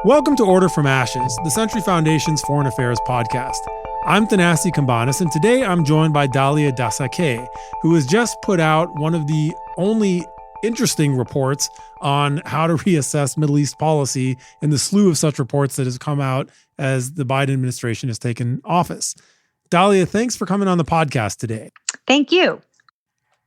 Welcome to Order from Ashes, the Century Foundation's Foreign Affairs podcast. I'm Thanassis Cambanis, and today I'm joined by Dassa Kaye, who has just put out one of the only interesting reports on how to reassess Middle East policy in the slew of such reports that has come out as the Biden administration has taken office. Dahlia, thanks for coming on the podcast today. Thank you.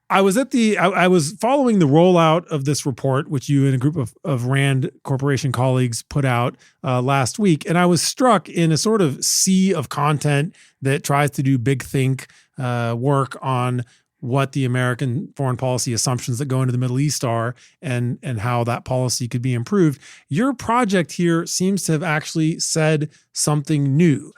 I was following the rollout of this report, which you and a group of RAND Corporation colleagues put out last week, and I was struck in a sort of sea of content that tries to do big think work on what the American foreign policy assumptions that go into the Middle East are and how that policy could be improved. Your project here seems to have actually said something new.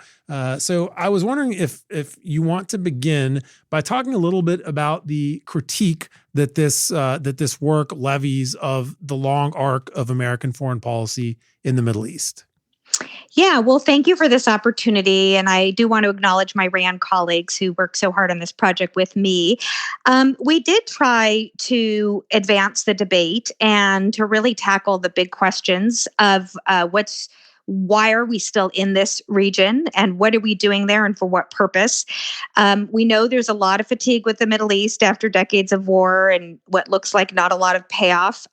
So I was wondering if you want to begin by talking a little bit about the critique that this work levies of the long arc of American foreign policy in the Middle East. Yeah, well, thank you for this opportunity. And I do want to acknowledge my RAND colleagues who worked so hard on this project with me. We did try to advance the debate and to really tackle the big questions of why are we still in this region and what are we doing there and for what purpose? We know there's a lot of fatigue with the Middle East after decades of war and what looks like not a lot of payoff.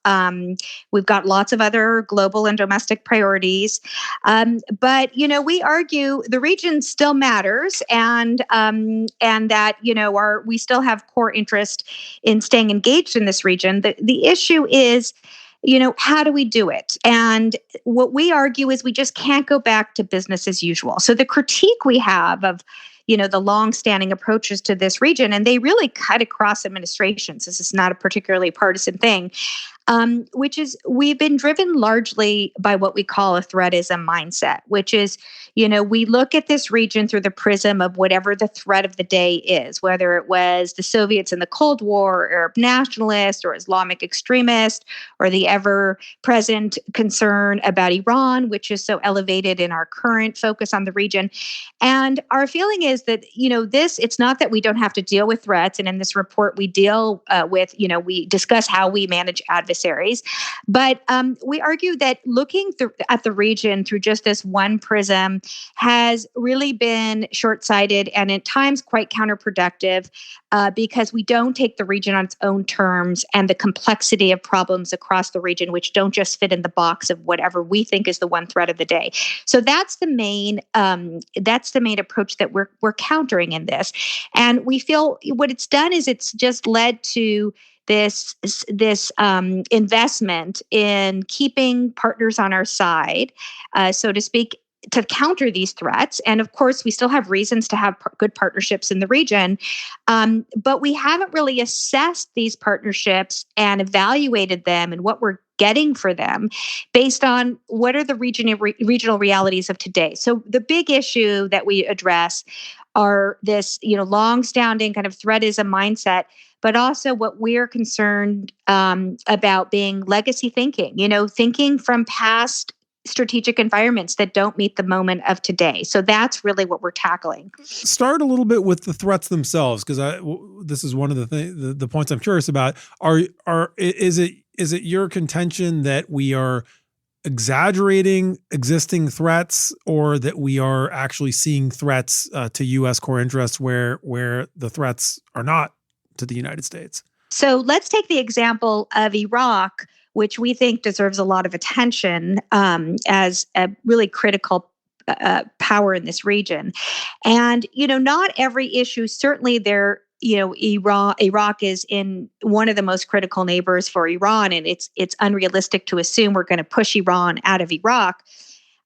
We've got lots of other global and domestic priorities. But, we argue the region still matters and that, we still have core interest in staying engaged in this region. The issue is, how do we do it? And what we argue is we just can't go back to business as usual. So the critique we have of, the longstanding approaches to this region, and they really cut across administrations. This is not a particularly partisan thing, which is we've been driven largely by what we call a threatism mindset, which is, we look at this region through the prism of whatever the threat of the day is, whether it was the Soviets in the Cold War, or Arab nationalists, or Islamic extremists, or the ever-present concern about Iran, which is so elevated in our current focus on the region. And our feeling is that, it's not that we don't have to deal with threats. And in this report, we deal with, we discuss how we manage adversaries. But we argue that looking at the region through just this one prism has really been short-sighted and at times quite counterproductive because we don't take the region on its own terms and the complexity of problems across the region, which don't just fit in the box of whatever we think is the one threat of the day. So that's the main approach that we're countering in this. And we feel what it's done is it's just led to this investment in keeping partners on our side, so to speak, to counter these threats. And of course, we still have reasons to have good partnerships in the region, but we haven't really assessed these partnerships and evaluated them and what we're getting for them based on what are the regional realities of today. So the big issue that we address are this, long-standing kind of threatism mindset, but also what we're concerned about being legacy thinking, thinking from past strategic environments that don't meet the moment of today. So that's really what we're tackling. Start a little bit with the threats themselves, because this is one of the points I'm curious about. Is it your contention that we are exaggerating existing threats, or that we are actually seeing threats to U.S. core interests where the threats are not to the United States? So let's take the example of Iraq, which we think deserves a lot of attention as a really critical power in this region. And, not every issue, certainly there, Iraq is in one of the most critical neighbors for Iran, and it's unrealistic to assume we're going to push Iran out of Iraq.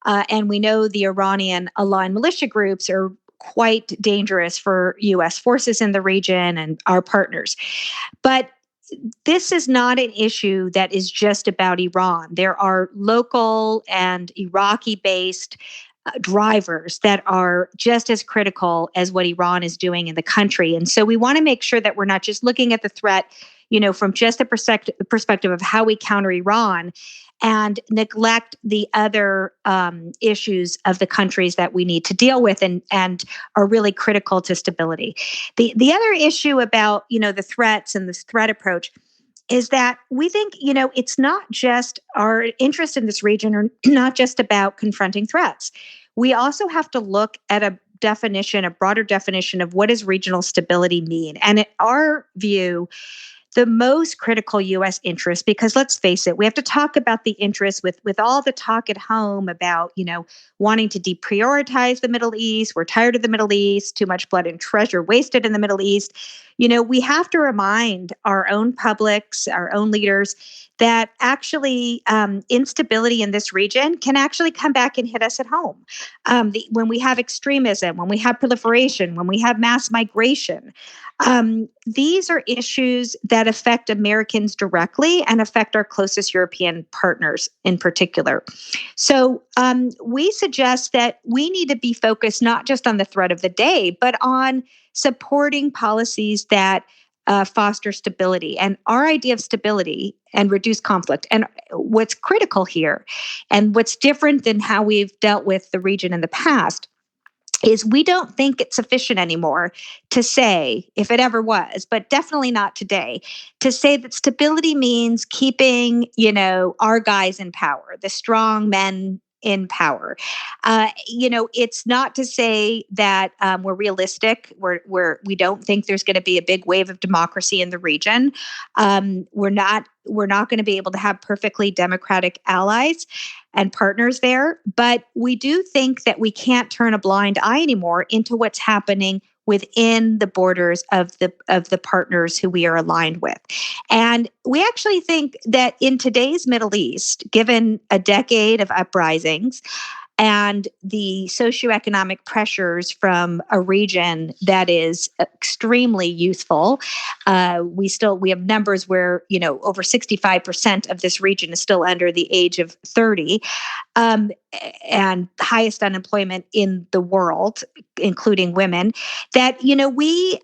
And we know the Iranian aligned militia groups are quite dangerous for U.S. forces in the region and our partners. But this is not an issue that is just about Iran. There are local and Iraqi-based drivers that are just as critical as what Iran is doing in the country. And so we want to make sure that we're not just looking at the threat, from just the perspective of how we counter Iran and neglect the other issues of the countries that we need to deal with and are really critical to stability. The other issue about, the threats and this threat approach is that we think, it's not just our interest in this region or not just about confronting threats. We also have to look at a broader definition of what does regional stability mean. And in our view, the most critical U.S. interest, because let's face it, we have to talk about the interests with all the talk at home about, wanting to deprioritize the Middle East. We're tired of the Middle East, too much blood and treasure wasted in the Middle East. We have to remind our own publics, our own leaders, that actually instability in this region can actually come back and hit us at home. When we have extremism, when we have proliferation, when we have mass migration, these are issues that affect Americans directly and affect our closest European partners in particular. So we suggest that we need to be focused not just on the threat of the day, but on supporting policies that foster stability. And our idea of stability and reduce conflict. And what's critical here, and what's different than how we've dealt with the region in the past, is we don't think it's sufficient anymore to say, if it ever was, but definitely not today, to say that stability means keeping, our guys in power, the strong men in power. It's not to say that we're realistic. We don't think there's going to be a big wave of democracy in the region. We're not going to be able to have perfectly democratic allies and partners there, but we do think that we can't turn a blind eye anymore into what's happening within the borders of the partners who we are aligned with. And we actually think that in today's Middle East, given a decade of uprisings and the socioeconomic pressures from a region that is extremely youthful, we have numbers where over 65% of this region is still under the age of 30, and highest unemployment in the world, including women. That we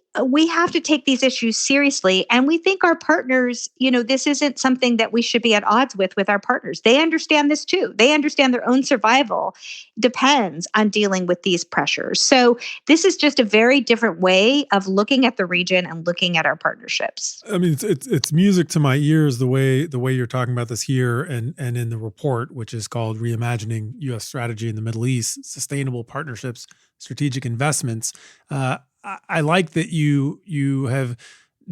have to take these issues seriously, and we think our partners, this isn't something that we should be at odds with our partners. They understand this too. They understand their own survival depends on dealing with these pressures. So this is just a very different way of looking at the region and looking at our partnerships. I mean, it's music to my ears the way you're talking about this here and in the report, which is called Reimagining U.S. Strategy in the Middle East: Sustainable Partnerships, Strategic Investments. I like that you have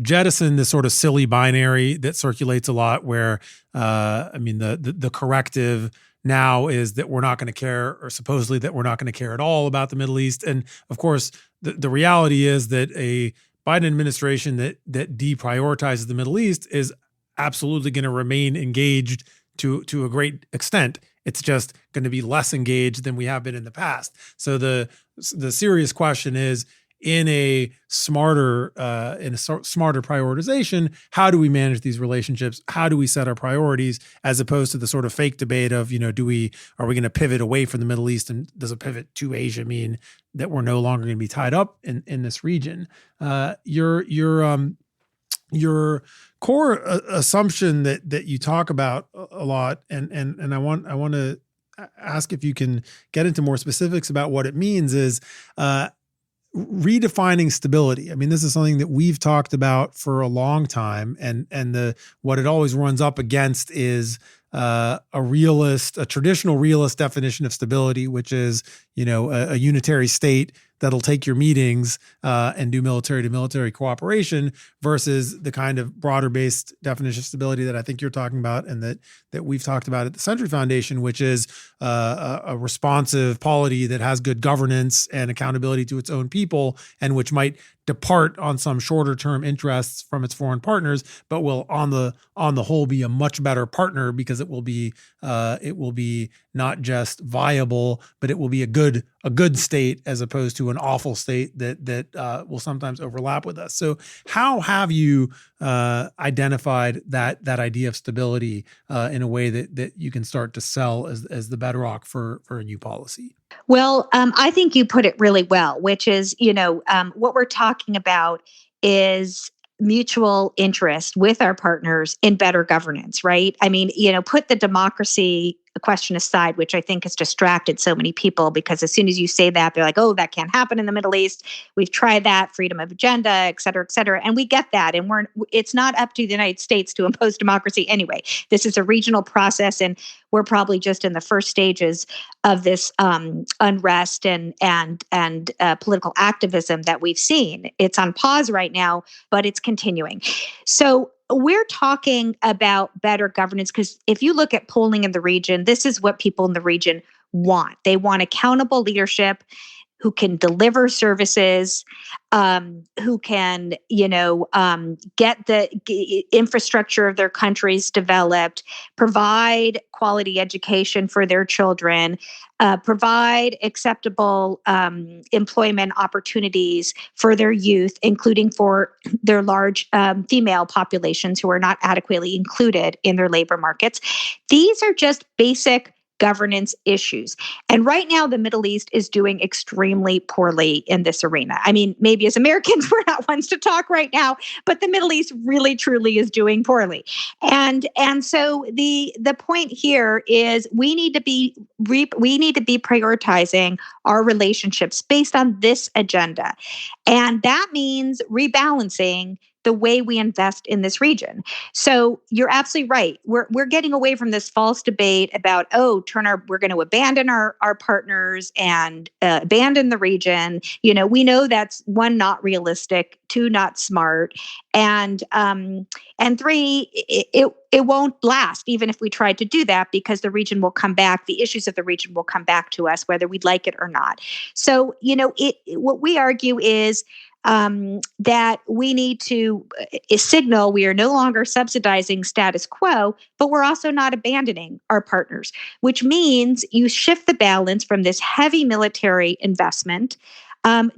jettisoned this sort of silly binary that circulates a lot, where the corrective now is that we're not going to care, or supposedly that we're not going to care at all about the Middle East. And of course, the reality is that a Biden administration that deprioritizes the Middle East is absolutely going to remain engaged to a great extent. It's just going to be less engaged than we have been in the past. So the serious question is, in a smarter prioritization, how do we manage these relationships? How do we set our priorities, as opposed to the sort of fake debate of, are we going to pivot away from the Middle East, and does a pivot to Asia mean that we're no longer going to be tied up in this region? Your core assumption that you talk about a lot, and I want to ask if you can get into more specifics about what it means, is redefining stability. I mean, this is something that we've talked about for a long time, and what it always runs up against is a traditional realist definition of stability, which is a unitary state that'll take your meetings and do military to military cooperation, versus the kind of broader based definition of stability that I think you're talking about, and that we've talked about at the Century Foundation, which is a responsive polity that has good governance and accountability to its own people, and which might depart on some shorter term interests from its foreign partners, but will on the whole be a much better partner, because it will be not just viable, but it will be a good state, as opposed to an awful state that will sometimes overlap with us. So how have you identified that idea of stability in a way that you can start to sell as the bedrock for a new policy? Well, I think you put it really well, which is, what we're talking about is mutual interest with our partners in better governance, right? I mean, put the democracy question aside, which I think has distracted so many people, because as soon as you say that, they're like, oh, that can't happen in the Middle East. We've tried that, freedom of agenda, et cetera, et cetera. And we get that. And it's not up to the United States to impose democracy anyway. This is a regional process, and we're probably just in the first stages of this unrest and political activism that we've seen. It's on pause right now, but it's continuing. So we're talking about better governance, because if you look at polling in the region, this is what people in the region want. They want accountable leadership who can deliver services, who can, get the infrastructure of their countries developed, provide quality education for their children, provide acceptable employment opportunities for their youth, including for their large female populations who are not adequately included in their labor markets. These are just basic governance issues. And right now, the Middle East is doing extremely poorly in this arena. I mean, maybe as Americans, we're not ones to talk right now, but the Middle East really, truly is doing poorly. And so the point here is we need to be prioritizing our relationships based on this agenda. And that means rebalancing the way we invest in this region. So you're absolutely right. We're getting away from this false debate about, we're going to abandon our partners and abandon the region. We know that's one, not realistic, two, not smart, and three, it won't last even if we tried to do that, because the region will come back. The issues of the region will come back to us, whether we'd like it or not. So what we argue is that we need to signal we are no longer subsidizing status quo, but we're also not abandoning our partners, which means you shift the balance from this heavy military investment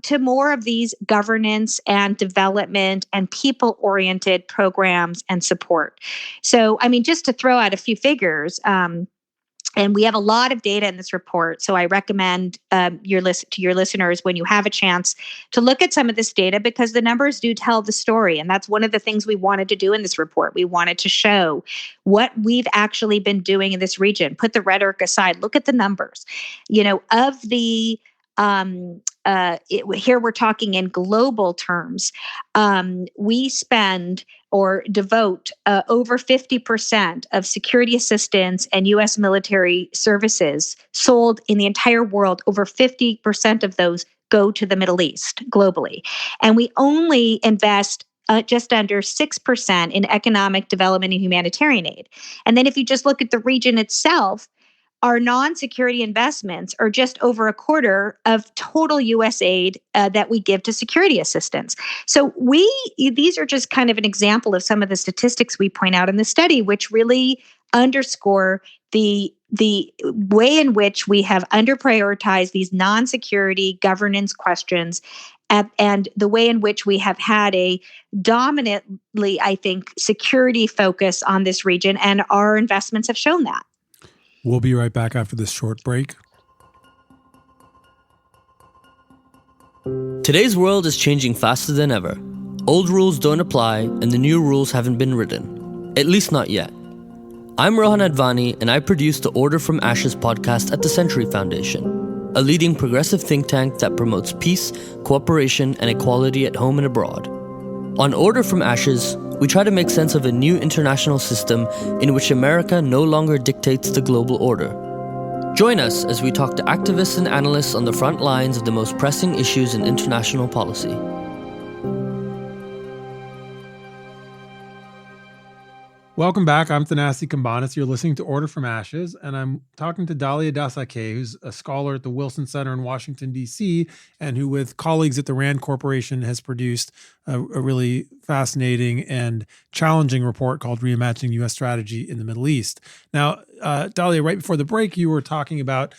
to more of these governance and development and people-oriented programs and support. So, just to throw out a few figures, and we have a lot of data in this report, so I recommend to your listeners, when you have a chance, to look at some of this data, because the numbers do tell the story. And that's one of the things we wanted to do in this report. We wanted to show what we've actually been doing in this region. Put the rhetoric aside. Look at the numbers. Of the here we're talking in global terms. We spend or devote over 50% of security assistance and U.S. military services sold in the entire world. Over 50% of those go to the Middle East globally. And we only invest just under 6% in economic development and humanitarian aid. And then if you just look at the region itself, our non-security investments are just over a quarter of total U.S. aid that we give to security assistance. So these are just kind of an example of some of the statistics we point out in the study, which really underscore the way in which we have underprioritized these non-security governance questions, and the way in which we have had a dominantly, I think, security focus on this region, and our investments have shown that. We'll be right back after this short break. Today's world is changing faster than ever. Old rules don't apply, and the new rules haven't been written. At least not yet. I'm Rohan Advani, and I produce the Order from Ashes podcast at the Century Foundation, a leading progressive think tank that promotes peace, cooperation, and equality at home and abroad. On Order from Ashes, we try to make sense of a new international system in which America no longer dictates the global order. Join us as we talk to activists and analysts on the front lines of the most pressing issues in international policy. Welcome back. I'm Thanassis Cambanis. You're listening to Order from Ashes, and I'm talking to Dassa Kaye, who's a scholar at the Wilson Center in Washington, D.C., and who, with colleagues at the RAND Corporation, has produced a really fascinating and challenging report called Reimagining U.S. Strategy in the Middle East. Now, Dahlia, right before the break, you were talking about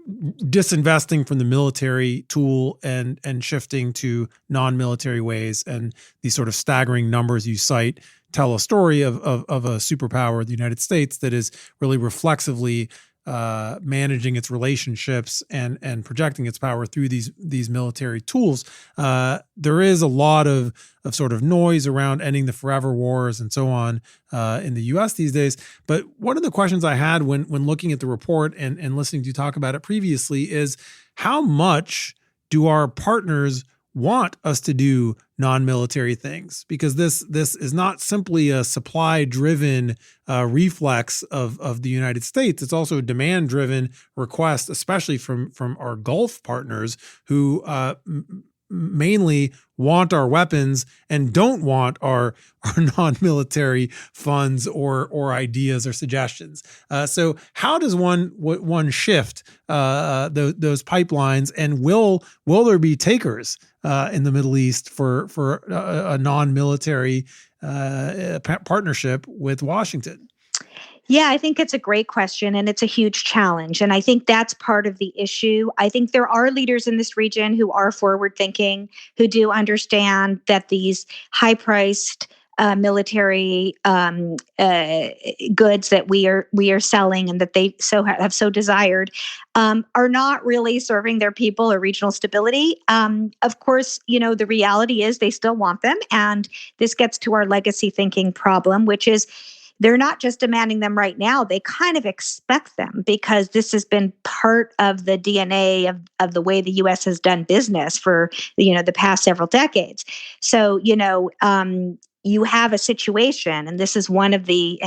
disinvesting from the military tool and shifting to non-military ways, and these sort of staggering numbers you cite tell a story of a superpower, the United States, that is really reflexively managing its relationships and projecting its power through these military tools. There is a lot of sort of noise around ending the forever wars and so on in the U.S. these days. But one of the questions I had when looking at the report and listening to you talk about it previously is, how much do our partners want us to do non-military things? Because this is not simply a supply-driven reflex of the United States. It's also a demand-driven request, especially from our Gulf partners who mainly want our weapons and don't want our non-military funds or ideas or suggestions. So how does one shift those pipelines, and will there be takers in the Middle East for a non-military partnership with Washington? Yeah, I think it's a great question, and it's a huge challenge. And I think that's part of the issue. I think there are leaders in this region who are forward thinking, who do understand that these high priced military goods that we are selling and that they have so desired are not really serving their people or regional stability. Of course, the reality is they still want them, and this gets to our legacy thinking problem, which is they're not just demanding them right now. They kind of expect them, because this has been part of the DNA of the way the U.S. has done business for the past several decades. So you have a situation, and this is one of the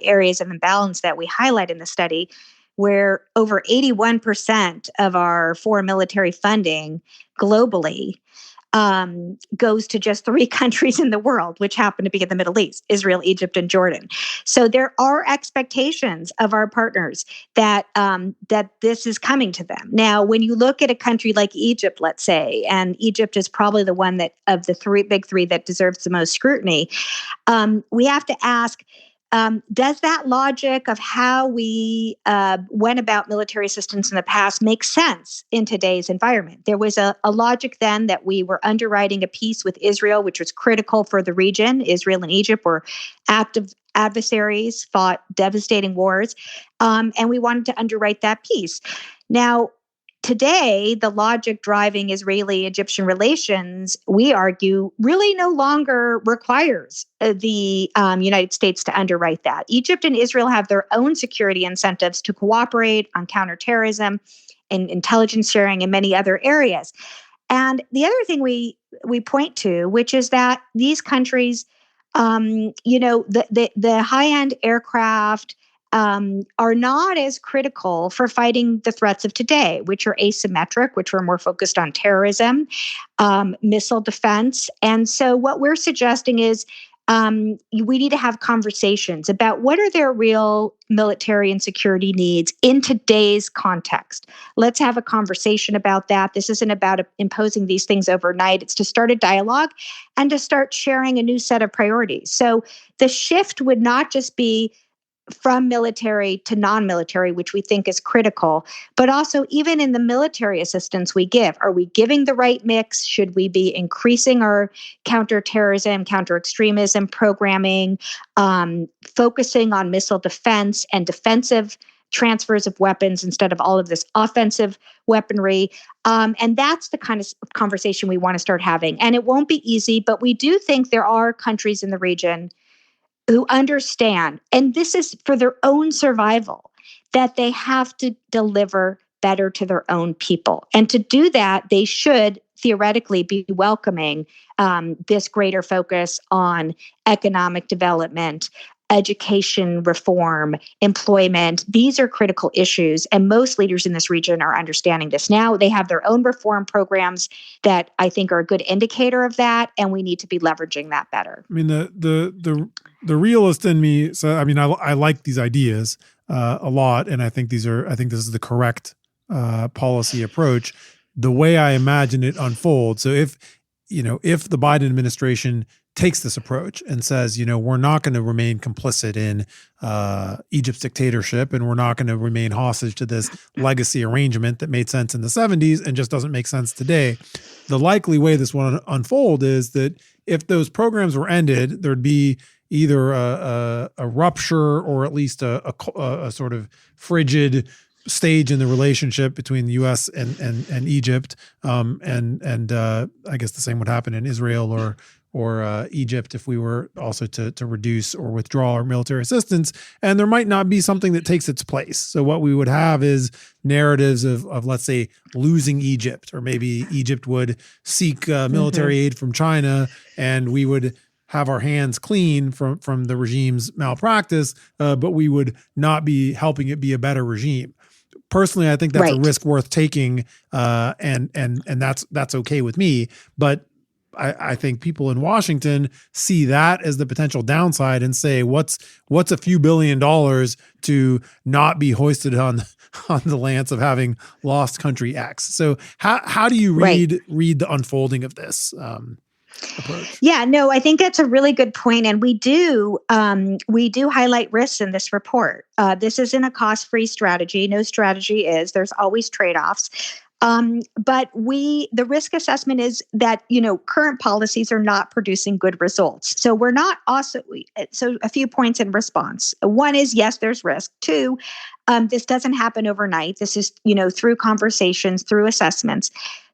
areas of imbalance that we highlight in the study, where over 81% of our foreign military funding globally goes to just 3 countries in the world, which happen to be in the Middle East: Israel, Egypt, and Jordan. So there are expectations of our partners that this is coming to them. Now, when you look at a country like Egypt, let's say, and Egypt is probably the one that of the big three that deserves the most scrutiny, we have to ask, does that logic of how we went about military assistance in the past make sense in today's environment? There was a logic then that we were underwriting a peace with Israel, which was critical for the region. Israel and Egypt were active adversaries, fought devastating wars, and we wanted to underwrite that peace. Now, today, the logic driving Israeli-Egyptian relations, we argue, really no longer requires the United States to underwrite that. Egypt and Israel have their own security incentives to cooperate on counterterrorism and intelligence sharing and many other areas. And the other thing we point to, which is that these countries, the high-end aircraft, are not as critical for fighting the threats of today, which are asymmetric, which are more focused on terrorism, missile defense. And so what we're suggesting is we need to have conversations about what are their real military and security needs in today's context. Let's have a conversation about that. This isn't about imposing these things overnight. It's to start a dialogue and to start sharing a new set of priorities. So the shift would not just be from military to non-military, which we think is critical, but also even in the military assistance we give. Are we giving the right mix? Should we be increasing our counterterrorism, counter-extremism programming, focusing on missile defense and defensive transfers of weapons instead of all of this offensive weaponry? And that's the kind of conversation we want to start having. And it won't be easy, but we do think there are countries in the region who understand, and this is for their own survival, that they have to deliver better to their own people. And to do that, they should theoretically be welcoming this greater focus on economic development, education reform, employment. These are critical issues, and most leaders in this region are understanding this now. They have their own reform programs that I think are a good indicator of that, and we need to be leveraging that better. I mean, the realist in me, so I mean, I like these ideas a lot, and I think this is the correct policy approach. The way I imagine it unfolds. So if the Biden administration takes this approach and says, we're not going to remain complicit in Egypt's dictatorship, and we're not going to remain hostage to this legacy arrangement that made sense in the 70s and just doesn't make sense today. The likely way this will unfold is that if those programs were ended, there'd be either a rupture or at least a sort of frigid stage in the relationship between the U.S. and Egypt, and I guess the same would happen in Israel or Egypt if we were also to reduce or withdraw our military assistance. And there might not be something that takes its place. So what we would have is narratives of let's say losing Egypt, or maybe Egypt would seek military aid from China, and we would have our hands clean from the regime's malpractice, but we would not be helping it be a better regime. Personally, I think that's a risk worth taking, and that's okay with me. But I think people in Washington see that as the potential downside and say, what's a few $1 billion to not be hoisted on the lance of having lost country X? So how do you read the unfolding of this approach? Yeah, no, I think that's a really good point, and we do highlight risks in this report. This isn't a cost-free strategy. No strategy is. There's always trade-offs. But the risk assessment is that, current policies are not producing good results. So so a few points in response. One is, yes, there's risk. Two, this doesn't happen overnight. This is, through conversations, through assessments.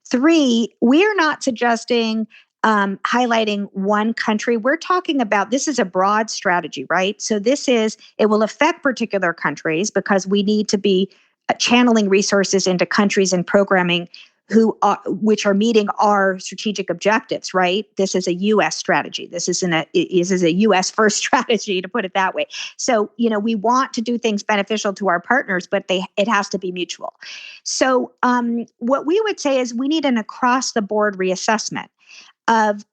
Three, we are not suggesting highlighting one country. We're talking about, this is a broad strategy, right? So it will affect particular countries, because we need to be channeling resources into countries and programming which are meeting our strategic objectives, right? This is a U.S. strategy. This is a U.S. first strategy, to put it that way. So, we want to do things beneficial to our partners, but it has to be mutual. So, what we would say is we need an across-the-board reassessment of,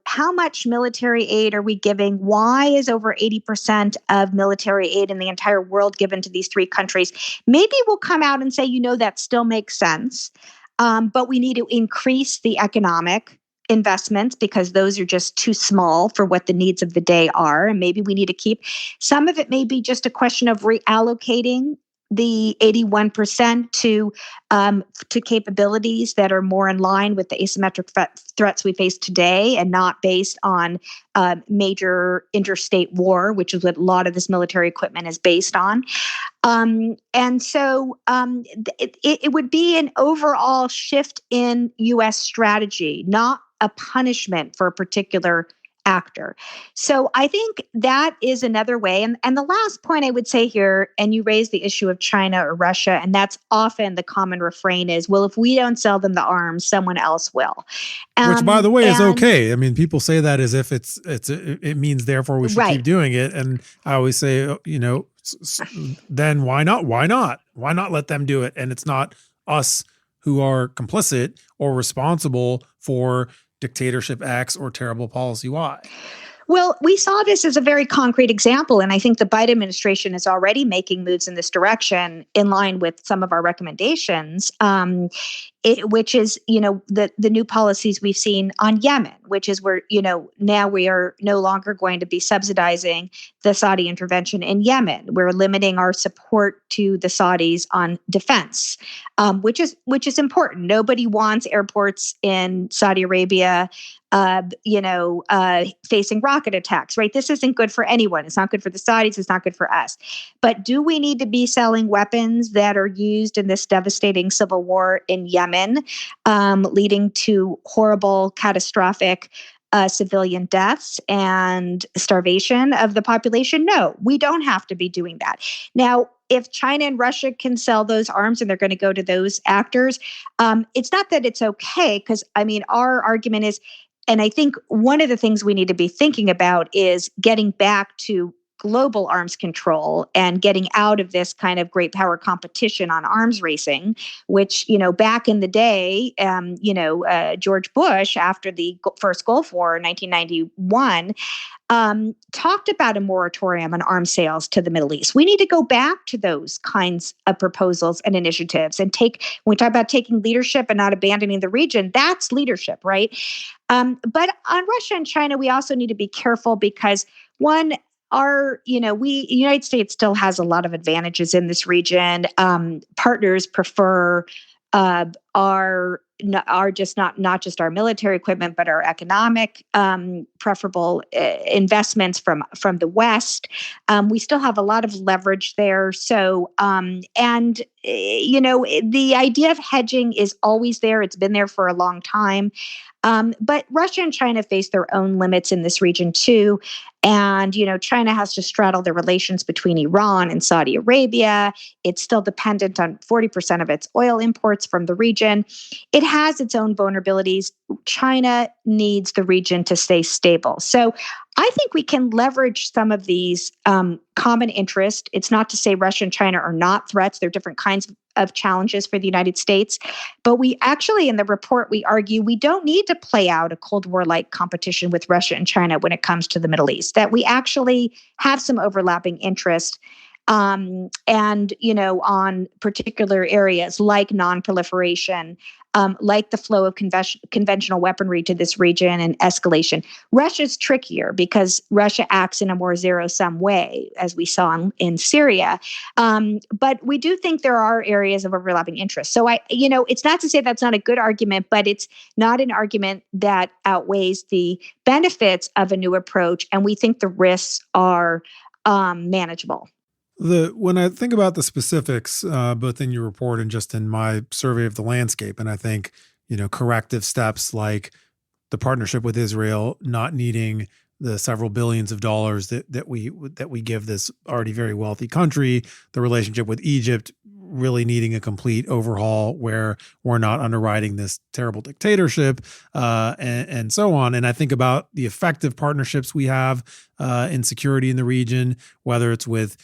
how much military aid are we giving? Why is over 80% of military aid in the entire world given to these three countries? Maybe we'll come out and say, that still makes sense, but we need to increase the economic investments because those are just too small for what the needs of the day are. And maybe we need to keep some of it. May be just a question of reallocating the 81% to capabilities that are more in line with the asymmetric threats we face today, and not based on major interstate war, which is what a lot of this military equipment is based on. And so it would be an overall shift in U.S. strategy, not a punishment for a particular actor. So I think that is another way. And the last point I would say here, and you raised the issue of China or Russia, and that's often the common refrain is, well, if we don't sell them the arms, someone else will. Which, by the way, is okay. I mean, people say that as if it means therefore we should keep doing it. And I always say, then why not? Why not? Why not let them do it? And it's not us who are complicit or responsible for dictatorship X or terrible policy Y. Well, we saw this as a very concrete example, and I think the Biden administration is already making moves in this direction in line with some of our recommendations, which is, the new policies we've seen on Yemen, which is where, now we are no longer going to be subsidizing the Saudi intervention in Yemen. We're limiting our support to the Saudis on defense, which is important. Nobody wants airports in Saudi Arabia facing rocket attacks, right? This isn't good for anyone. It's not good for the Saudis. It's not good for us. But do we need to be selling weapons that are used in this devastating civil war in Yemen, leading to horrible, catastrophic civilian deaths and starvation of the population? No, we don't have to be doing that. Now, if China and Russia can sell those arms and they're going to go to those actors, it's not that it's okay, because, our argument is, and I think one of the things we need to be thinking about is getting back to global arms control and getting out of this kind of great power competition on arms racing, which, back in the day, George Bush, after the first Gulf War in 1991, talked about a moratorium on arms sales to the Middle East. We need to go back to those kinds of proposals and initiatives and when we talk about taking leadership and not abandoning the region, that's leadership, right? But on Russia and China, we also need to be careful because one, the United States still has a lot of advantages in this region. Partners prefer are just not just our military equipment, but our economic preferable investments from the West. We still have a lot of leverage there. So, the idea of hedging is always there. It's been there for a long time. But Russia and China face their own limits in this region too. And, China has to straddle the relations between Iran and Saudi Arabia. It's still dependent on 40% of its oil imports from the region. It has its own vulnerabilities. China needs the region to stay stable. So I think we can leverage some of these common interests. It's not to say Russia and China are not threats. They're different kinds of challenges for the United States. But we actually, in the report, we argue we don't need to play out a Cold War-like competition with Russia and China when it comes to the Middle East, that we actually have some overlapping interests. On particular areas like non-proliferation, like the flow of conventional weaponry to this region and escalation. Russia's trickier because Russia acts in a more zero-sum way, as we saw in Syria. But we do think there are areas of overlapping interest. So it's not to say that's not a good argument, but it's not an argument that outweighs the benefits of a new approach. And we think the risks are manageable. When I think about the specifics, both in your report and just in my survey of the landscape, and I think, corrective steps like the partnership with Israel, not needing the several billions of dollars that we give this already very wealthy country, the relationship with Egypt really needing a complete overhaul where we're not underwriting this terrible dictatorship, and so on. And I think about the effective partnerships we have in security in the region, whether it's with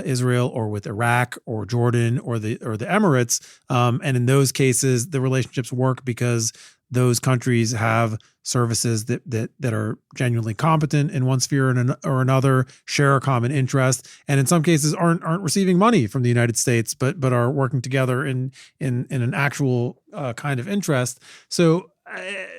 Israel or with Iraq or Jordan or the Emirates. And in those cases, the relationships work because those countries have services that are genuinely competent in one sphere or another, share a common interest, and in some cases aren't receiving money from the United States, but are working together in an actual kind of interest. So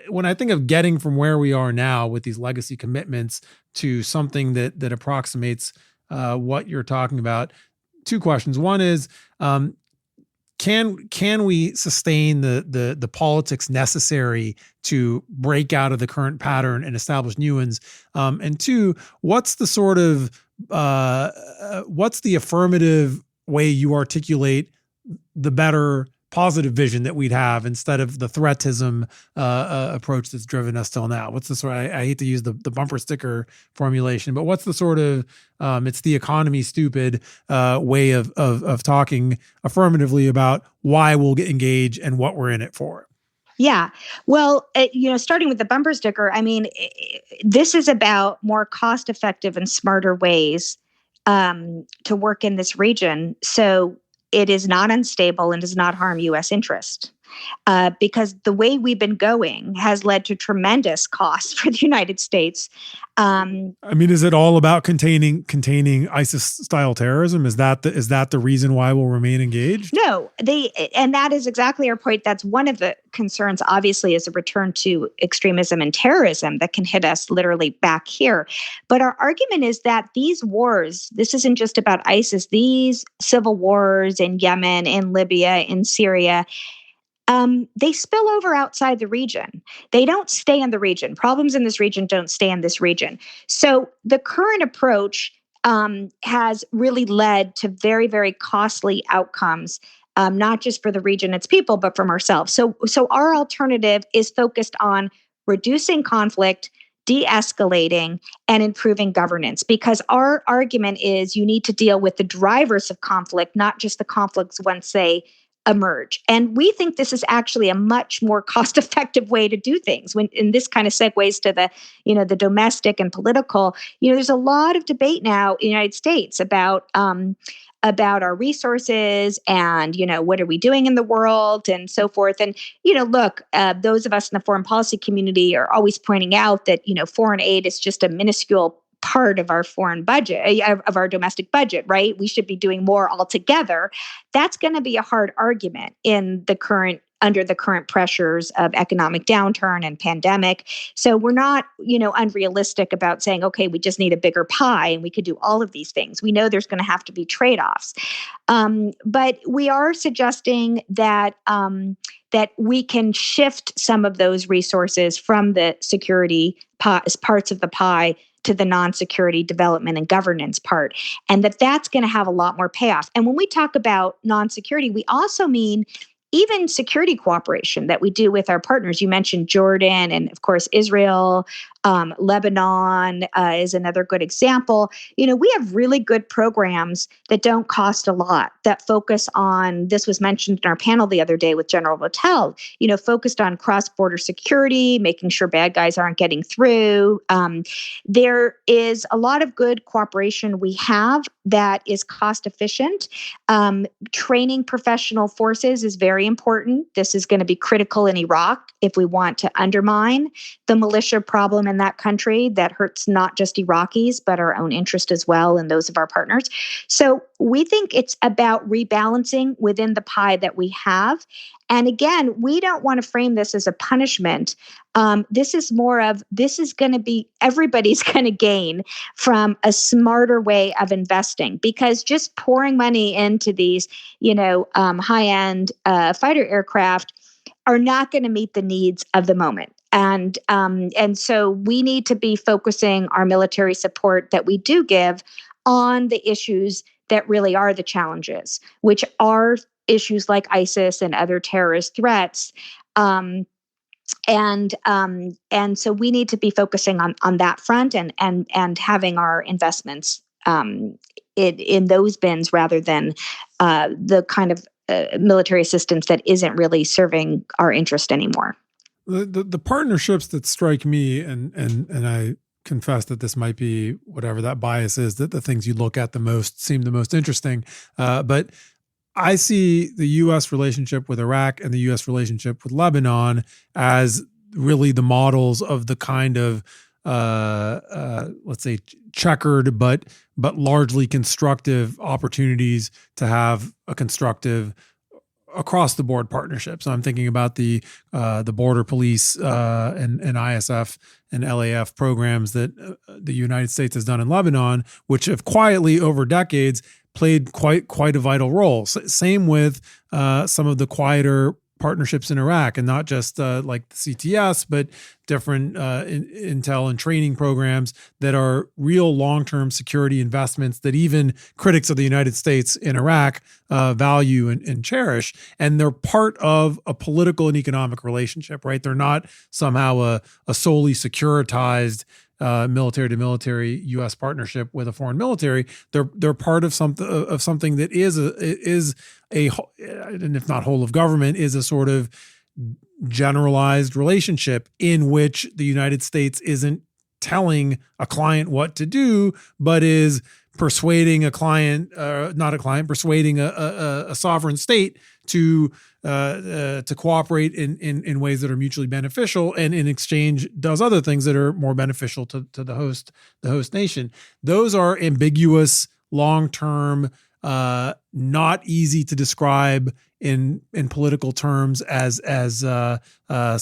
when I think of getting from where we are now with these legacy commitments to something that approximates what you're talking about, two questions. One is, can we sustain the politics necessary to break out of the current pattern and establish new ones? And two, what's the sort of what's the affirmative way you articulate the better positive vision that we'd have instead of the threatism approach that's driven us till now? What's the sort of, I hate to use the bumper sticker formulation, but what's the sort of it's the economy stupid way of talking affirmatively about why we'll get engaged and what we're in it for? Yeah. Well, starting with the bumper sticker, I mean, this is about more cost-effective and smarter ways to work in this region. So it is not unstable and does not harm U.S. interest. Because the way we've been going has led to tremendous costs for the United States. Is it all about containing ISIS-style terrorism? Is that the reason why we'll remain engaged? No, and that is exactly our point. That's one of the concerns, obviously, is a return to extremism and terrorism that can hit us literally back here. But our argument is that these wars, this isn't just about ISIS, these civil wars in Yemen, in Libya, in Syria, they spill over outside the region. They don't stay in the region. Problems in this region don't stay in this region. So the current approach has really led to very, very costly outcomes, not just for the region, its people, but from ourselves. So our alternative is focused on reducing conflict, de-escalating, and improving governance, because our argument is you need to deal with the drivers of conflict, not just the conflicts once they emerge. And we think this is actually a much more cost-effective way to do things. And this kind of segues to the domestic and political. There's a lot of debate now in the United States about our resources and, what are we doing in the world and so forth. And, look, those of us in the foreign policy community are always pointing out that, foreign aid is just a minuscule part of our foreign budget, of our domestic budget, right? We should be doing more altogether. That's going to be a hard argument in the current under the current pressures of economic downturn and pandemic. So we're not, unrealistic about saying, okay, we just need a bigger pie and we could do all of these things. We know there's going to have to be trade-offs. But we are suggesting that that we can shift some of those resources from the security parts of the pie to the non-security development and governance part, and that's going to have a lot more payoff. And when we talk about non-security, we also mean even security cooperation that we do with our partners. You mentioned Jordan and, of course, Israel. Lebanon is another good example. We have really good programs that don't cost a lot, that focus on, this was mentioned in our panel the other day with General Votel, focused on cross-border security, making sure bad guys aren't getting through. There is a lot of good cooperation we have that is cost efficient. Training professional forces is very important. This is going to be critical in Iraq if we want to undermine the militia problem in that country that hurts not just Iraqis, but our own interest as well and those of our partners. So we think it's about rebalancing within the pie that we have. And again, we don't want to frame this as a punishment. This is more of, this is going to be, everybody's going to gain from a smarter way of investing, because just pouring money into these, high-end fighter aircraft are not going to meet the needs of the moment. And so we need to be focusing our military support that we do give on the issues that really are the challenges, which are issues like ISIS and other terrorist threats. And so we need to be focusing on that front and having our investments in those bins rather than the kind of military assistance that isn't really serving our interest anymore. The partnerships that strike me, and I confess that this might be whatever that bias is, that the things you look at the most seem the most interesting. But I see the U.S. relationship with Iraq and the U.S. relationship with Lebanon as really the models of the kind of let's say checkered but largely constructive opportunities to have a constructive across the board partnership. So I'm thinking about the border police and ISF and LAF programs that the United States has done in Lebanon, which have quietly over decades played quite a vital role. Same with some of the quieter partnerships in Iraq, and not just like the CTS, but different intel and training programs that are real long-term security investments that even critics of the United States in Iraq value and cherish. And they're part of a political and economic relationship, right? They're not somehow a solely securitized military to military U.S. partnership with a foreign military. They're part of something that is a and if not whole of government, is a sort of generalized relationship in which the United States isn't telling a client what to do, but is persuading a client, persuading a sovereign state to cooperate in ways that are mutually beneficial, and in exchange does other things that are more beneficial to the host nation. Those are ambiguous, long-term, not easy to describe in political terms as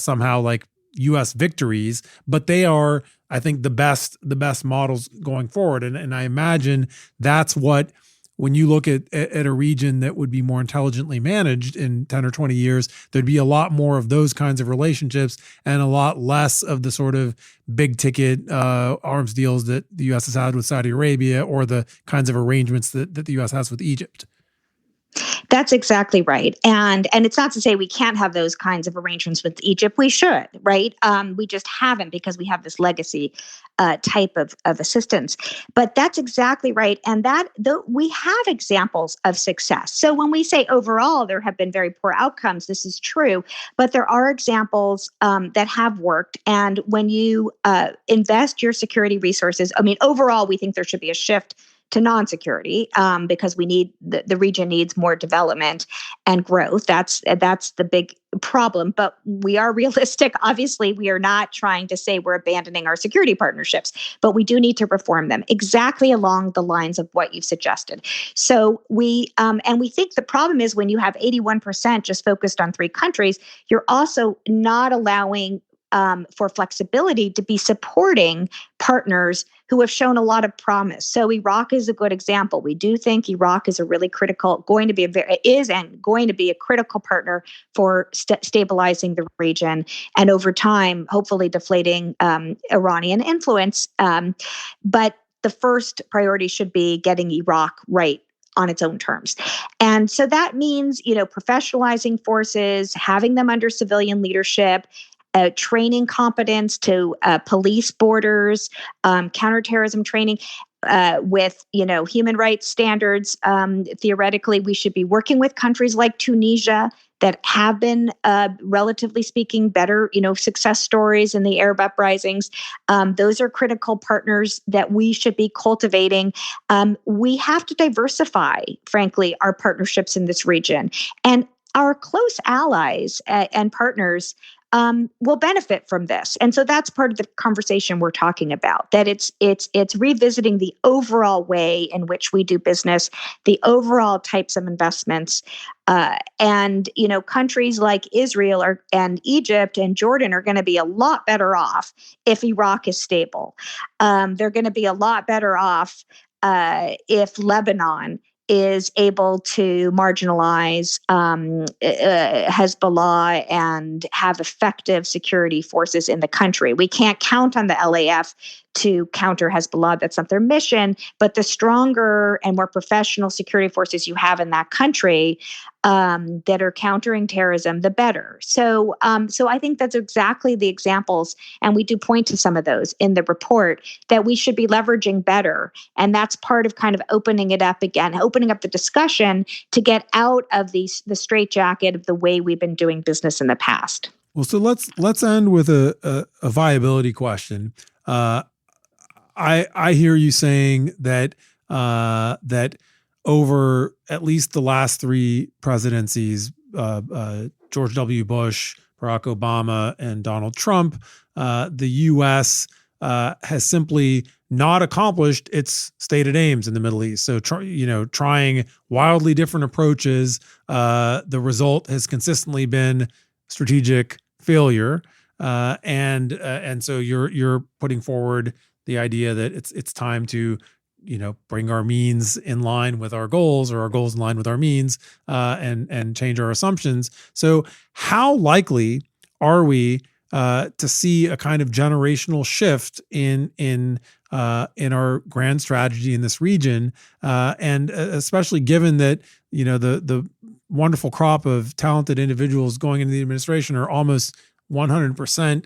somehow like U.S. victories, but they are, I think, the best models going forward. And I imagine that's what, when you look at a region that would be more intelligently managed in 10 or 20 years, there'd be a lot more of those kinds of relationships and a lot less of the sort of big ticket arms deals that the U.S. has had with Saudi Arabia, or the kinds of arrangements that the U.S. has with Egypt. That's exactly right. And it's not to say we can't have those kinds of arrangements with Egypt. We should, right? We just haven't, because we have this legacy type of assistance. But that's exactly right. And we have examples of success. So when we say overall there have been very poor outcomes, this is true. But there are examples that have worked. And when you invest your security resources, I mean, overall, we think there should be a shift to non-security, because we need the region needs more development and growth. That's the big problem. But we are realistic. Obviously, we are not trying to say we're abandoning our security partnerships, but we do need to reform them exactly along the lines of what you've suggested. So we think the problem is when you have 81% just focused on 3 countries, you're also not allowing for flexibility to be supporting partners who have shown a lot of promise. So Iraq is a good example. We do think Iraq is a really going to be a critical partner for stabilizing the region, and over time, hopefully deflating Iranian influence. But the first priority should be getting Iraq right on its own terms. And so that means, professionalizing forces, having them under civilian leadership, training competence to police borders, counterterrorism training with, human rights standards. Theoretically, we should be working with countries like Tunisia that have been, relatively speaking, better, success stories in the Arab uprisings. Those are critical partners that we should be cultivating. We have to diversify, frankly, our partnerships in this region. And our close allies and partners will benefit from this. And so that's part of the conversation we're talking about, that it's revisiting the overall way in which we do business, the overall types of investments. And countries like Israel and Egypt and Jordan are going to be a lot better off if Iraq is stable. They're going to be a lot better off if Lebanon is able to marginalize Hezbollah and have effective security forces in the country. We can't count on the LAF to counter Hezbollah. That's not their mission. But the stronger and more professional security forces you have in that country that are countering terrorism, the better. So I think that's exactly the examples, and we do point to some of those in the report, that we should be leveraging better. And that's part of kind of opening it up again, opening up the discussion to get out of the straitjacket of the way we've been doing business in the past. Well, so let's end with a viability question. I hear you saying that that over at least the last 3 presidencies, George W. Bush, Barack Obama, and Donald Trump, the U.S. Has simply not accomplished its stated aims in the Middle East. So, trying wildly different approaches, the result has consistently been strategic failure. And so you're putting forward the idea that it's time to, bring our means in line with our goals, or our goals in line with our means, and change our assumptions. So how likely are we to see a kind of generational shift in our grand strategy in this region, and especially given that the wonderful crop of talented individuals going into the administration are almost 100%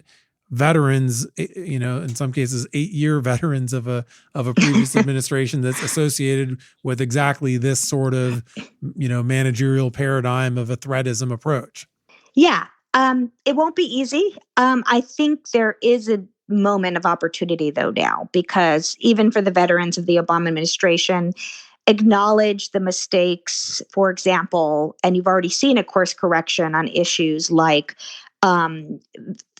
veterans, in some cases 8-year veterans of a previous administration that's associated with exactly this sort of managerial paradigm of a threatism approach. Yeah, it won't be easy. I think there is a moment of opportunity though now, because even for the veterans of the Obama administration, acknowledge the mistakes, for example, and you've already seen a course correction on issues like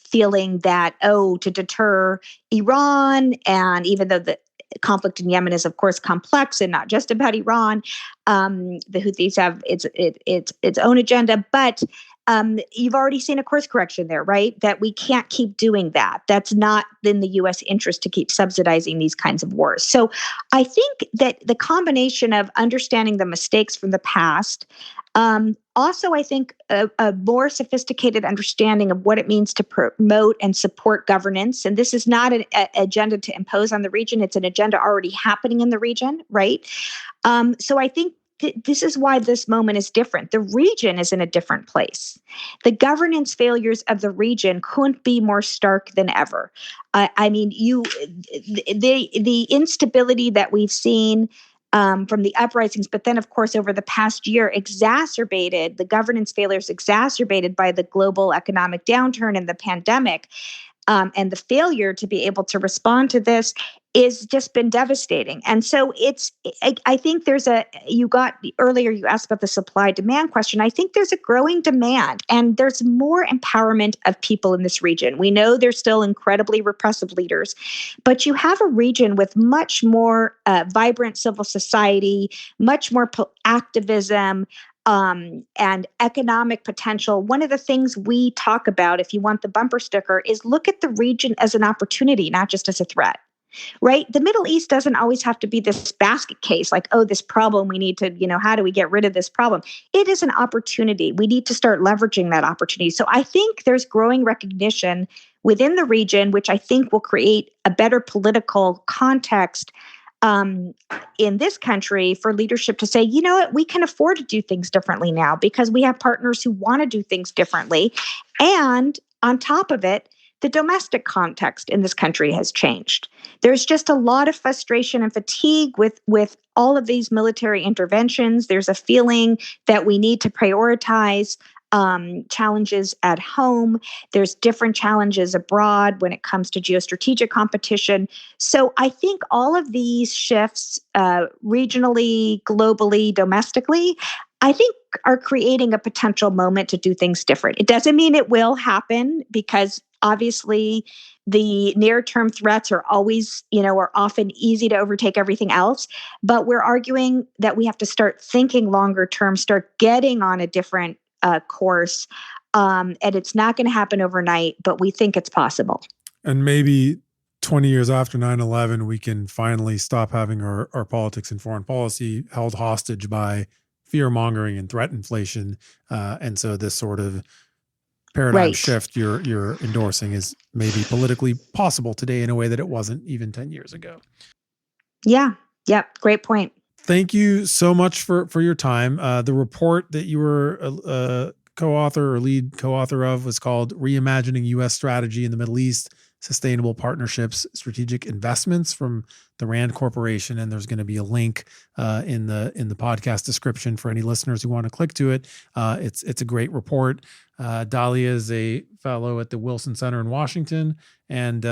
feeling that, to deter Iran, and even though the conflict in Yemen is, of course, complex and not just about Iran, the Houthis have its own agenda, but you've already seen a course correction there, right? That we can't keep doing that. That's not in the U.S. interest to keep subsidizing these kinds of wars. So I think that the combination of understanding the mistakes from the past, also, I think a more sophisticated understanding of what it means to promote and support governance. And this is not an agenda to impose on the region. It's an agenda already happening in the region, right? So I think this is why this moment is different. The region is in a different place. The governance failures of the region couldn't be more stark than ever. The instability that we've seen from the uprisings, but then, of course, over the past year, the governance failures exacerbated by the global economic downturn and the pandemic, and the failure to be able to respond to this is just been devastating. And so I think earlier you asked about the supply demand question. I think there's a growing demand and there's more empowerment of people in this region. We know there's still incredibly repressive leaders, but you have a region with much more vibrant civil society, much more activism, and economic potential. One of the things we talk about, if you want the bumper sticker, is look at the region as an opportunity, not just as a threat. Right? The Middle East doesn't always have to be this basket case, like, oh, this problem, we need to, how do we get rid of this problem? It is an opportunity. We need to start leveraging that opportunity. So I think there's growing recognition within the region, which I think will create a better political context in this country for leadership to say, you know what, we can afford to do things differently now because we have partners who want to do things differently. And on top of it, the domestic context in this country has changed. There's just a lot of frustration and fatigue with all of these military interventions. There's a feeling that we need to prioritize challenges at home. There's different challenges abroad when it comes to geostrategic competition. So I think all of these shifts, regionally, globally, domestically, I think are creating a potential moment to do things different. It doesn't mean it will happen because obviously the near-term threats are always, are often easy to overtake everything else. But we're arguing that we have to start thinking longer term, start getting on a different course. And it's not going to happen overnight, but we think it's possible. And maybe 20 years after 9/11, we can finally stop having our politics and foreign policy held hostage by fear-mongering and threat inflation. And so this sort of paradigm shift you're endorsing is maybe politically possible today in a way that it wasn't even 10 years ago. Yeah. Yep. Great point. Thank you so much for your time. The report that you were a co-author or lead co-author of was called Reimagining U.S. Strategy in the Middle East, Sustainable Partnerships, Strategic Investments from the Rand Corporation. And there's going to be a link in the podcast description for any listeners who want to click to it. It's a great report. Dalia is a fellow at the Wilson Center in Washington. And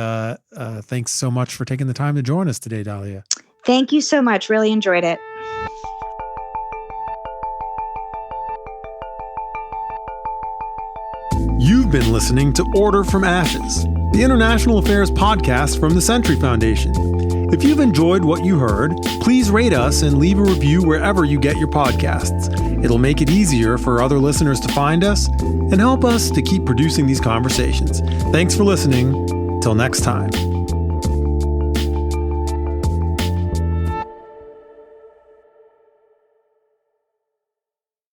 thanks so much for taking the time to join us today, Dalia. Thank you so much. Really enjoyed it. You've been listening to Order from Ashes, the international affairs podcast from the Century Foundation. If you've enjoyed what you heard, please rate us and leave a review wherever you get your podcasts. It'll make it easier for other listeners to find us and help us to keep producing these conversations. Thanks for listening. Till next time.